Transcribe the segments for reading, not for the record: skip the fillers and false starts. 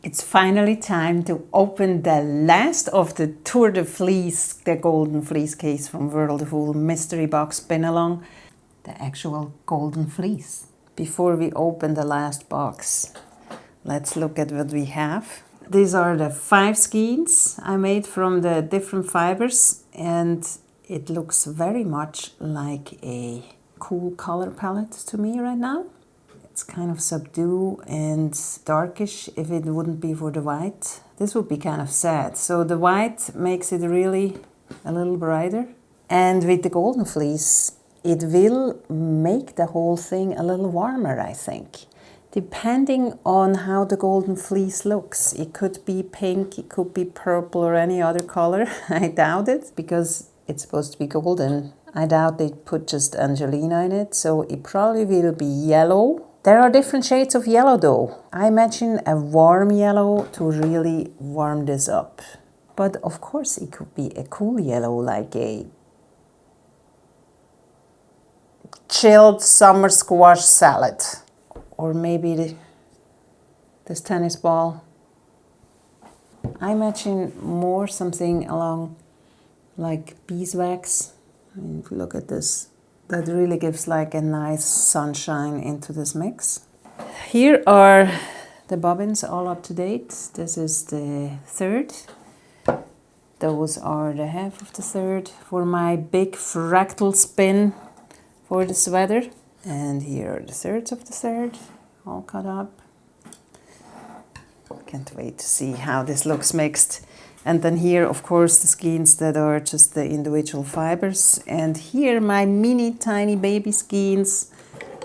It's finally time to open the last of the Tour de Fleece, the Golden Fleece case from World of Wool mystery box spin along, the actual Golden Fleece. Before we open the last box, let's look at what we have. These are the 5 skeins I made from the different fibers, and it looks very much like a cool color palette to me right now. It's kind of subdued and darkish if it wouldn't be for the white. This would be kind of sad. So the white makes it really a little brighter. And with the Golden Fleece, it will make the whole thing a little warmer, I think. Depending on how the Golden Fleece looks. It could be pink, it could be purple or any other color. I doubt it because it's supposed to be golden. I doubt they put just Angelina in it, so it probably will be yellow. There are different shades of yellow though. I imagine a warm yellow to really warm this up. But of course it could be a cool yellow, like a chilled summer squash salad. Or maybe this tennis ball. I imagine more something along like beeswax. I mean, if you look at this, that really gives like a nice sunshine into this mix. Here are the bobbins all up to date. This is the 3rd. Those are the half of the 3rd for my big fractal spin for the sweater. And here are the 3rds of the 3rd, all cut up. Can't wait to see how this looks mixed. And then here, of course, the skeins that are just the individual fibers. And here, my mini tiny baby skeins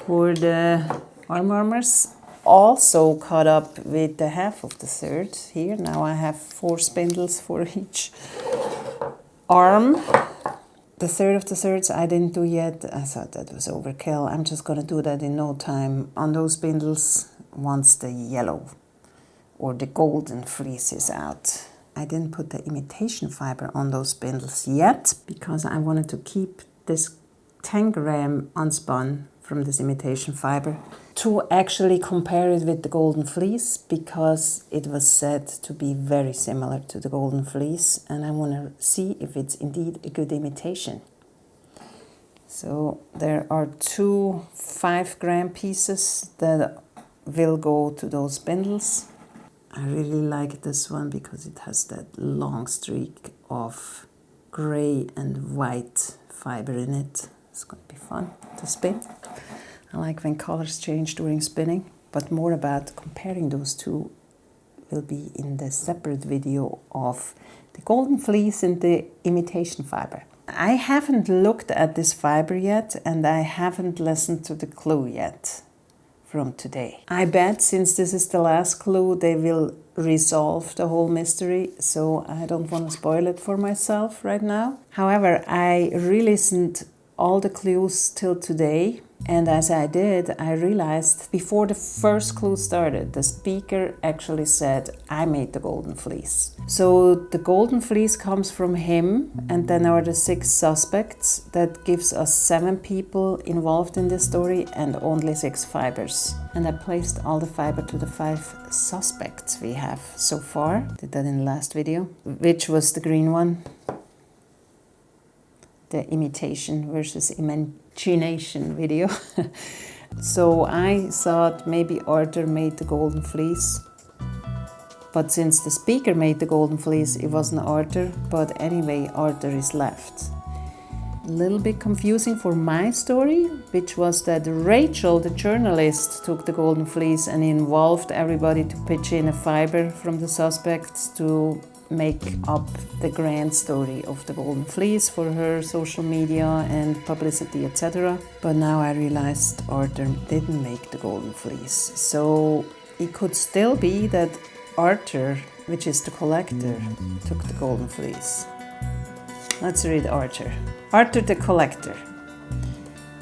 for the arm warmers. Also cut up with the half of the 3rd here. Now I have 4 spindles for each arm. The 3rd of the 3rds I didn't do yet. I thought that was overkill. I'm just going to do that in no time on those spindles once the yellow or the Golden Fleece is out. I didn't put the imitation fiber on those spindles yet because I wanted to keep this 10 gram unspun from this imitation fiber to actually compare it with the Golden Fleece because it was said to be very similar to the Golden Fleece, and I want to see if it's indeed a good imitation. So there are 2 5 gram pieces that will go to those spindles. I really like this one because it has that long streak of gray and white fiber in it. It's going to be fun to spin. I like when colors change during spinning, but more about comparing those two will be in the separate video of the Golden Fleece and the imitation fiber. I haven't looked at this fiber yet, and I haven't listened to the clue yet from today. I bet since this is the last clue, they will resolve the whole mystery, so I don't want to spoil it for myself right now. However, I re-listened all the clues till today, and as I did, I realized before the first clue started, the speaker actually said, I made the Golden Fleece. So the Golden Fleece comes from him, and then are the 6 suspects. That gives us 7 people involved in this story and only 6 fibers. And I placed all the fiber to the 5 suspects we have so far. Did that in the last video, which was the green one. The imitation versus imagination video. So I thought maybe Arthur made the Golden Fleece. But since the speaker made the Golden Fleece, it wasn't Arthur. But anyway, Arthur is left. A little bit confusing for my story, which was that Rachel, the journalist, took the Golden Fleece and involved everybody to pitch in a fiber from the suspects to make up the grand story of the Golden Fleece for her social media and publicity, etc. But now I realized Arthur didn't make the Golden Fleece. So it could still be that Arthur, which is the collector, took the Golden Fleece. Let's read Arthur. Arthur the collector.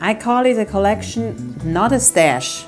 I call it a collection, not a stash.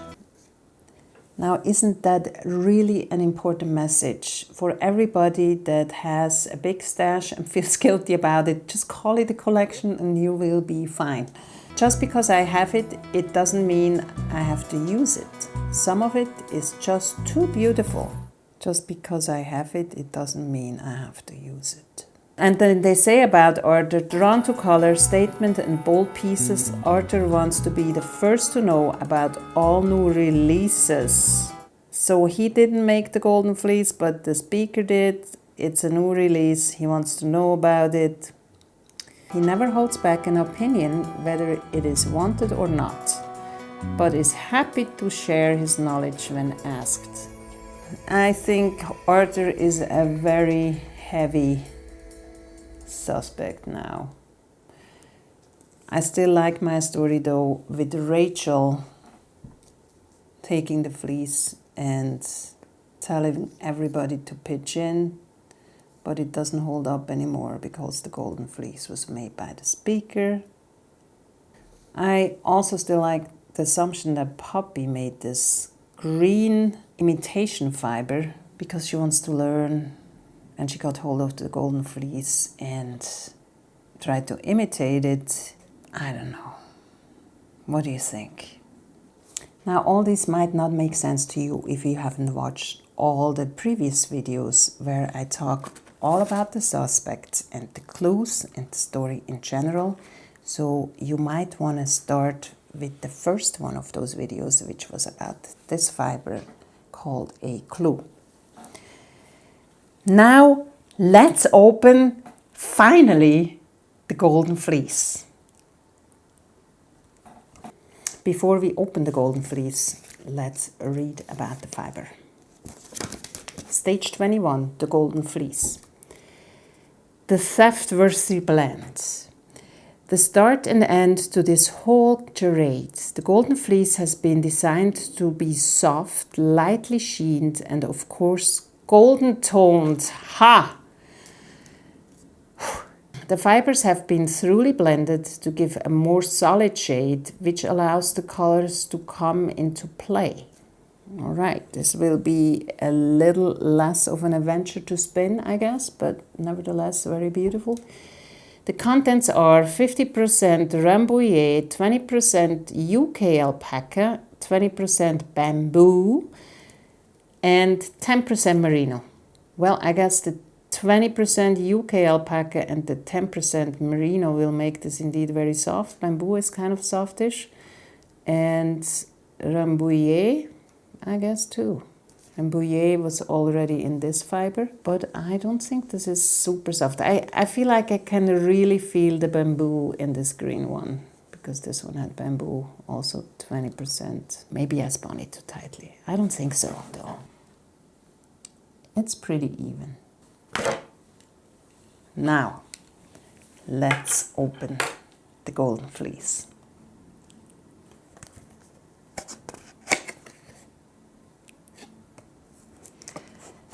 Now, isn't that really an important message for everybody that has a big stash and feels guilty about it? Just call it a collection and you will be fine. Just because I have it, it doesn't mean I have to use it. Some of it is just too beautiful Just because I have it, it doesn't mean I have to use it. And then they say about Arthur, drawn to color, statement and bold pieces, Arthur wants to be the first to know about all new releases. So he didn't make the Golden Fleece, but the speaker did. It's a new release. He wants to know about it. He never holds back an opinion, whether it is wanted or not, but is happy to share his knowledge when asked. I think Arthur is a very heavy suspect now. I still like my story though, with Rachel taking the fleece and telling everybody to pitch in, but it doesn't hold up anymore because the Golden Fleece was made by the speaker. I also still like the assumption that Poppy made this green imitation fiber because she wants to learn, and she got hold of the Golden Fleece and tried to imitate it. I don't know. What do you think? Now, all this might not make sense to you if you haven't watched all the previous videos where I talk all about the suspects and the clues and the story in general. So you might want to start with the first one of those videos, which was about this fiber called a clue. Now, let's open, finally, the Golden Fleece. Before we open the Golden Fleece, let's read about the fiber. Stage 21, the Golden Fleece. The theft-worthy blend. The start and end to this whole charade. The Golden Fleece has been designed to be soft, lightly sheened, and of course, golden toned. Ha! The fibers have been thoroughly blended to give a more solid shade, which allows the colors to come into play. All right, this will be a little less of an adventure to spin, I guess, but nevertheless very beautiful. The contents are 50% Rambouillet, 20% UK alpaca, 20% bamboo, and 10% merino. Well, I guess the 20% UK alpaca and the 10% merino will make this indeed very soft. Bamboo is kind of softish. And Rambouillet, I guess too. Rambouillet was already in this fiber, but I don't think this is super soft. I feel like I can really feel the bamboo in this green one, because this one had bamboo, also 20%. Maybe I spun it too tightly. I don't think so, though. It's pretty even. Now, let's open the Golden Fleece.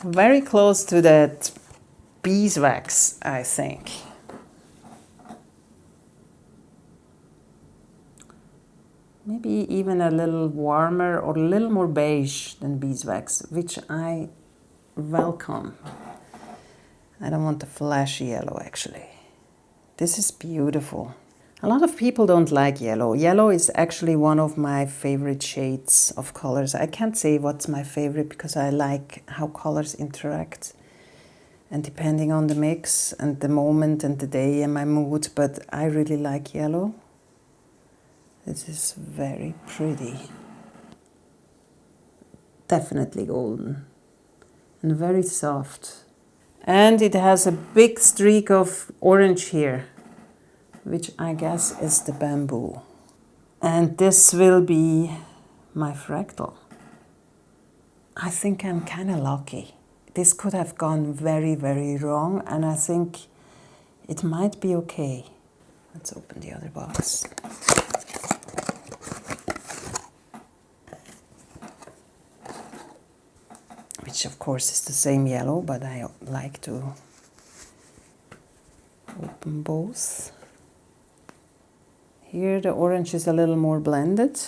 Very close to that beeswax, I think. Maybe even a little warmer or a little more beige than beeswax, which I welcome. I don't want the flashy yellow, actually. This is beautiful. A lot of people don't like yellow. Yellow is actually one of my favorite shades of colors. I can't say what's my favorite because I like how colors interact, and depending on the mix and the moment and the day and my mood, but I really like yellow. This is very pretty. Definitely golden and very soft. And it has a big streak of orange here, which I guess is the bamboo. And this will be my fractal. I think I'm kind of lucky. This could have gone very, very wrong, and I think it might be okay. Let's open the other box. Which of course is the same yellow, but I like to open both. Here the orange is a little more blended.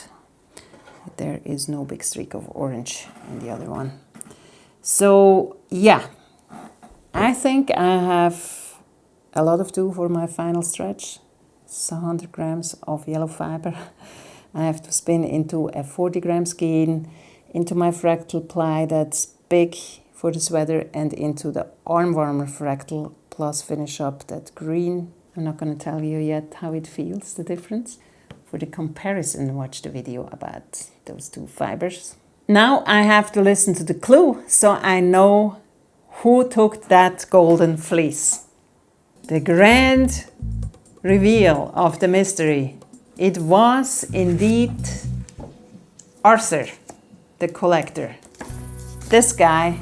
There is no big streak of orange in the other one. So yeah, I think I have a lot of do for my final stretch. It's 100 grams of yellow fiber. I have to spin into a 40 gram skein, into my fractal ply that's big for the sweater and into the arm warmer fractal, plus finish up that green. I'm not going to tell you yet how it feels, the difference. For the comparison, watch the video about those two fibers. Now I have to listen to the clue so I know who took that golden fleece. The grand reveal of the mystery. It was indeed Arthur, the collector. This guy,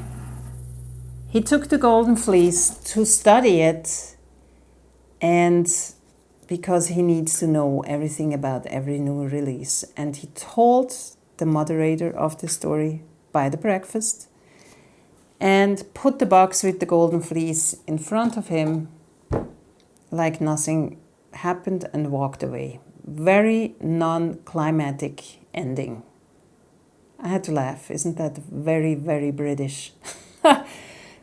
he took the golden fleece to study it, and because he needs to know everything about every new release. And he told the moderator of the story by the breakfast and put the box with the golden fleece in front of him like nothing happened and walked away. Very non-climatic ending. I had to laugh. Isn't that very, very British?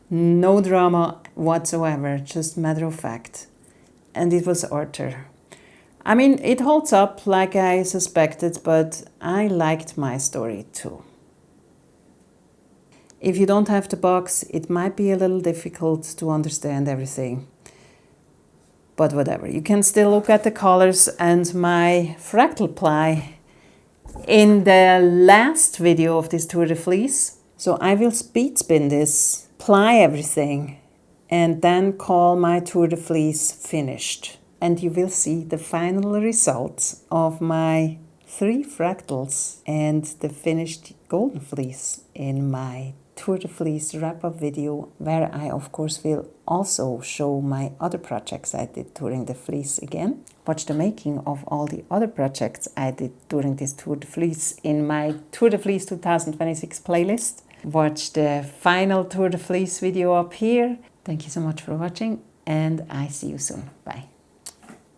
No drama whatsoever, just matter of fact. And it was Arthur. I mean, it holds up like I suspected, but I liked my story too. If you don't have the box, it might be a little difficult to understand everything. But whatever, you can still look at the colors and my fractal ply in the last video of this Tour de Fleece. So I will speed spin this, ply everything, and then call my Tour de Fleece finished. And you will see the final results of my 3 fractals and the finished golden fleece in my Tour de Fleece wrap-up video, where I of course will also show my other projects I did during the fleece again. Watch the making of all the other projects I did during this Tour de Fleece in my Tour de Fleece 2026 playlist. Watch the final Tour de Fleece video up here. Thank you so much for watching, and I see you soon. Bye.